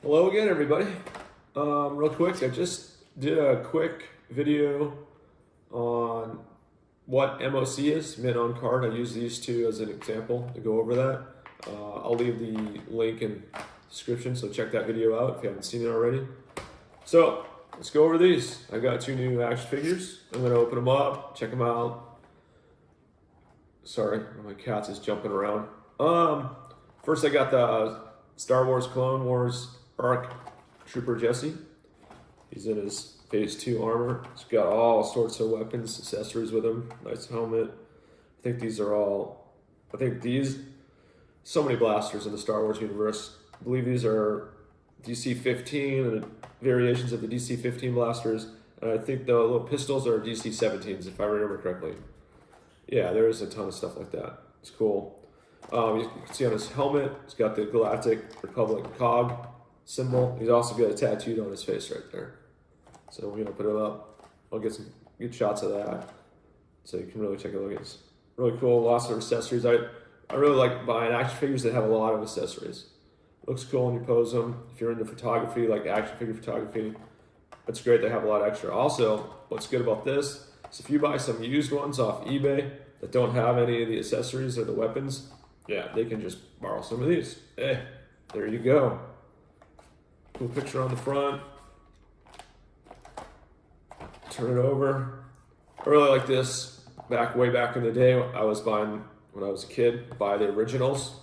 Hello again, everybody. Real quick, I just did a quick video on what MOC is, mint on card. I use these two as an example to go over that. I'll leave the link in the description, so check that video out if you haven't seen it already. So let's go over these. I got two new action figures. I'm gonna open them up, check them out. Sorry, my cat's is jumping around. First I got the Star Wars Clone Wars Arc Trooper Jesse. He's in his phase 2 armor. He's got all sorts of weapons, accessories with him. Nice helmet. I think these, so many blasters in the Star Wars universe. I believe these are DC-15 and variations of the DC-15 blasters. And I think the little pistols are DC-17s, if I remember correctly. Yeah, there is a ton of stuff like that. It's cool. You can see on his helmet, he's got the Galactic Republic cog symbol. He's also got it tattooed on his face right there. So we're gonna put it up. I'll get some good shots of that, so you can really take a look. It's really cool. Lots of accessories. I really like buying action figures that have a lot of accessories. It looks cool when you pose them. If you're into photography, like action figure photography, it's great. They have a lot extra. Also, what's good about this is if you buy some used ones off eBay that don't have any of the accessories or the weapons, yeah, they can just borrow some of these. Hey, there you go. Cool picture on the front. Turn it over. I really like this. Way back in the day, I was buying, when I was a kid, buy the originals,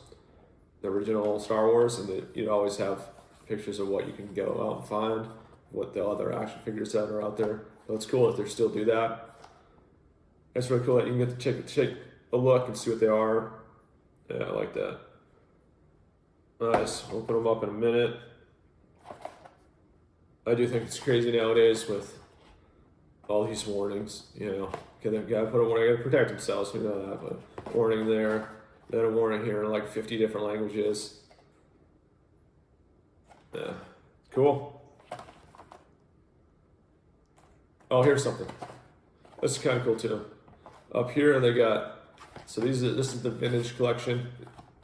the original Star Wars, and you'd always have pictures of what you can go out and find, what the other action figures that are out there. So it's cool that they still do that. It's really cool that you can get to take a look and see what they are. Yeah, I like that. Nice. We'll open them up in a minute. I do think it's crazy nowadays with all these warnings. You know, they gotta put a warning, gotta protect themselves. We know that, but warning there, then a warning here in like 50 different languages. Yeah, cool. Oh, here's something. This is kind of cool too. Up here they got. So this is the vintage collection.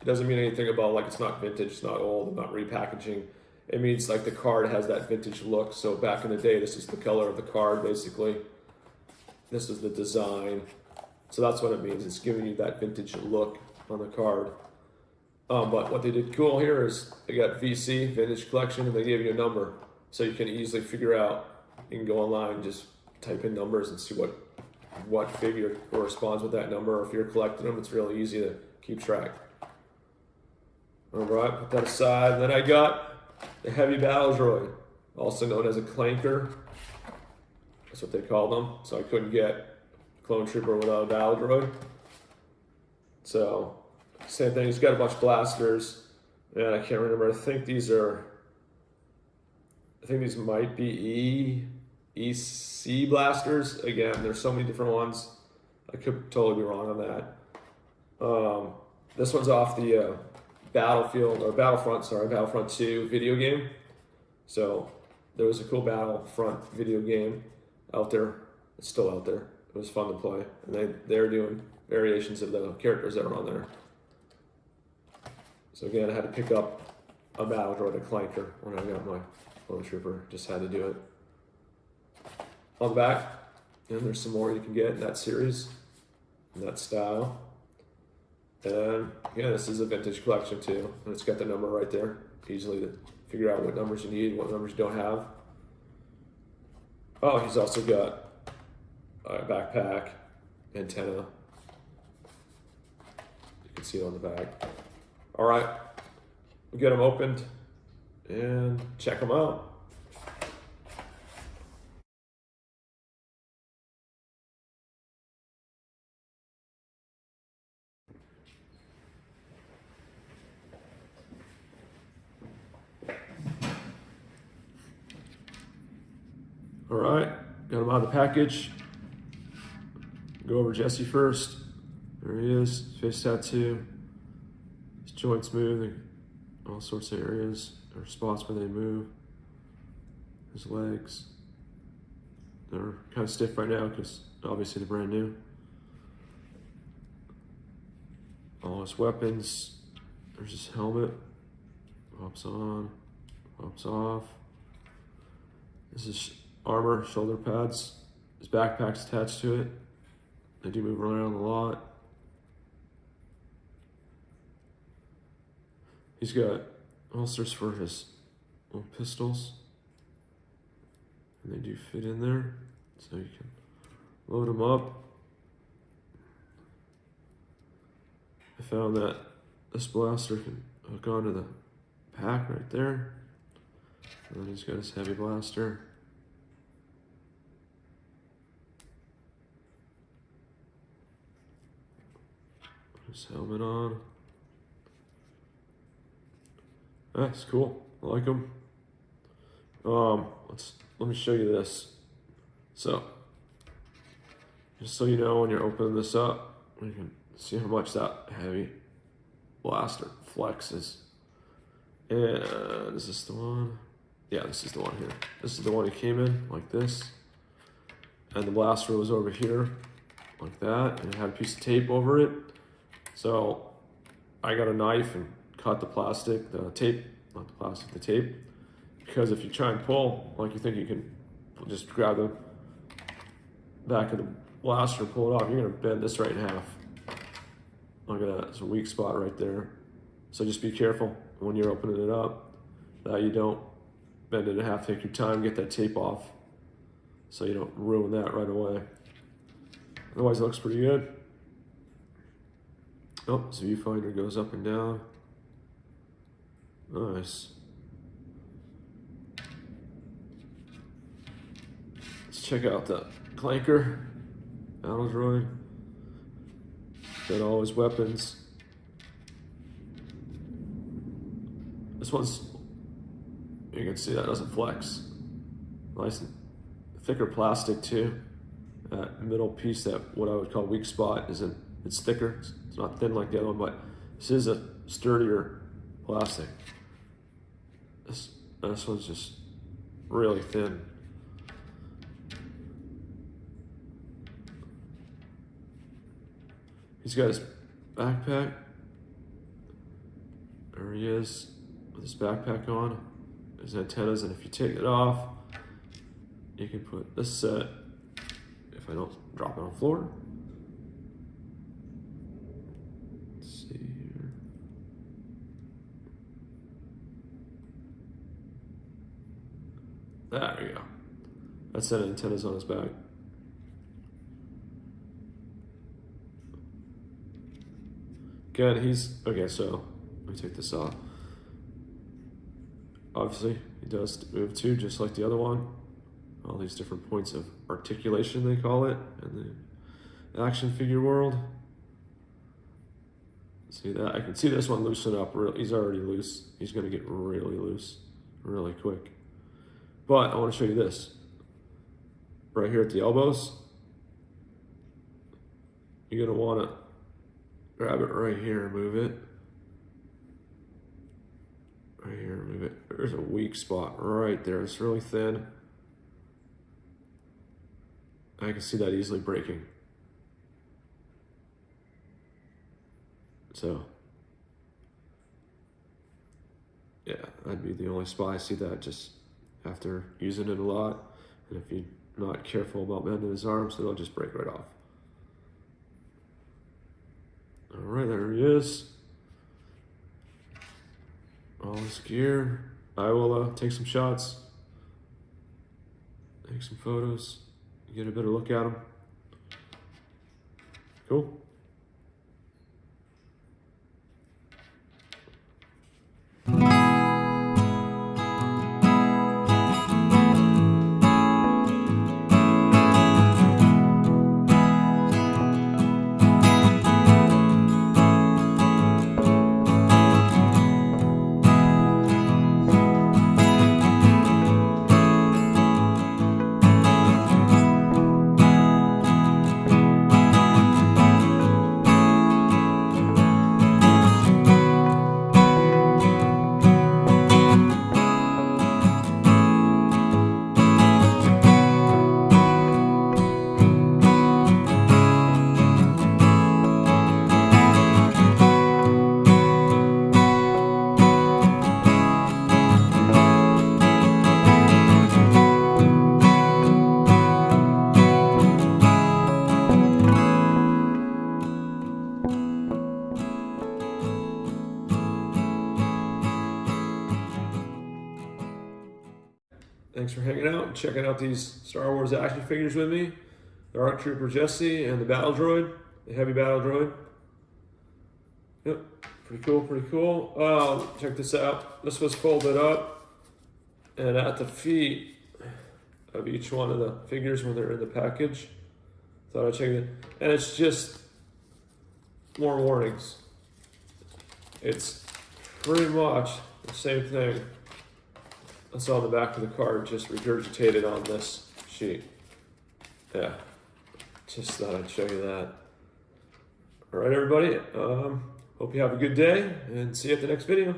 It doesn't mean anything about like it's not vintage, it's not old, not repackaging. It means like the card has that vintage look. So back in the day, this is the color of the card basically. This is the design. So that's what it means. It's giving you that vintage look on the card. But what they did cool here is they got VC, vintage collection, and they gave you a number. So you can easily figure out, you can go online and just type in numbers and see what figure corresponds with that number. Or if you're collecting them, it's really easy to keep track. All right, put that aside. And then I got the heavy battle droid, also known as a clanker. That's what they called them. So I couldn't get Clone Trooper without a battle droid. So same thing, he's got a bunch of blasters. And I can't remember, I think these might be EC blasters. Again, there's so many different ones. I could totally be wrong on that. This one's off the Battlefront 2 video game. So there was a cool Battlefront video game out there. It's still out there. It was fun to play. And they're doing variations of the characters that are on there. So again, I had to pick up a battle droid, a clanker, when I got my Clone Trooper. Just had to do it. On the back, and there's some more you can get in that series, in that style. And yeah, this is a vintage collection too. And it's got the number right there. Easily to figure out what numbers you need, what numbers you don't have. Oh, he's also got a backpack, antenna. You can see it on the back. All right, we'll get them opened and check them out. All right, got him out of the package. Go over Jesse first. There he is, face tattoo. His joints move, all sorts of areas or spots where they move. His legs, they're kind of stiff right now because obviously they're brand new. All his weapons. There's his helmet. Pops on. Pops off. This is armor, shoulder pads. His backpack's attached to it. They do move around a lot. He's got holsters for his little pistols. And they do fit in there, so you can load them up. I found that this blaster can hook onto the pack right there. And then he's got his heavy blaster. Put his helmet on. That's cool. I like them. Let me show you this. So, just so you know, when you're opening this up, you can see how much that heavy blaster flexes. And is this the one? Yeah, this is the one here. This is the one he came in, like this. And the blaster was over here, like that, and it had a piece of tape over it. So, I got a knife and cut the plastic, the tape, not the plastic, the tape. Because if you try and pull, like you think you can just grab the back of the blaster and pull it off, you're gonna bend this right in half. Look at that, it's a weak spot right there. So just be careful when you're opening it up that you don't bend it in half. Take your time, get that tape off so you don't ruin that right away. Otherwise it looks pretty good. Oh, so viewfinder goes up and down. Nice. Let's check out the clanker, battle droid. Got all his weapons. This one's, you can see that doesn't flex. Nice and thicker plastic too. That middle piece, that what I would call weak spot, it's thicker. It's not thin like the other one, but this is a sturdier plastic. This one's just really thin. He's got his backpack. There he is with his backpack on, his antennas, and if you take it off, you can put this set, if I don't drop it on the floor. Let's see here. There we go. That set of antennas on his back. Again, okay, so let me take this off. Obviously, he does move too, just like the other one. All these different points of articulation, they call it, in the action figure world. See that? I can see this one loosen up. He's already loose. He's gonna get really loose, really quick. But I wanna show you this. Right here at the elbows, you're gonna wanna grab it right here and move it. Right here, move it. There's a weak spot right there. It's really thin. I can see that easily breaking. So, yeah, that'd be the only spot I see that just after using it a lot. And if you're not careful about bending his arms, it'll just break right off. All right, there he is. All his gear. I will take some shots, take some photos, get a better look at him. Cool. Thanks for hanging out and checking out these Star Wars action figures with me. The ARC Trooper Jesse and the Battle Droid, the Heavy Battle Droid. Yep, pretty cool, pretty cool. Check this out. This was folded up, and at the feet of each one of the figures when they're in the package. Thought I'd check it. And it's just more warnings. It's pretty much the same thing that's on the back of the card, just regurgitated on this sheet. Yeah, just thought I'd show you that. All right, everybody. Hope you have a good day, and see you at the next video.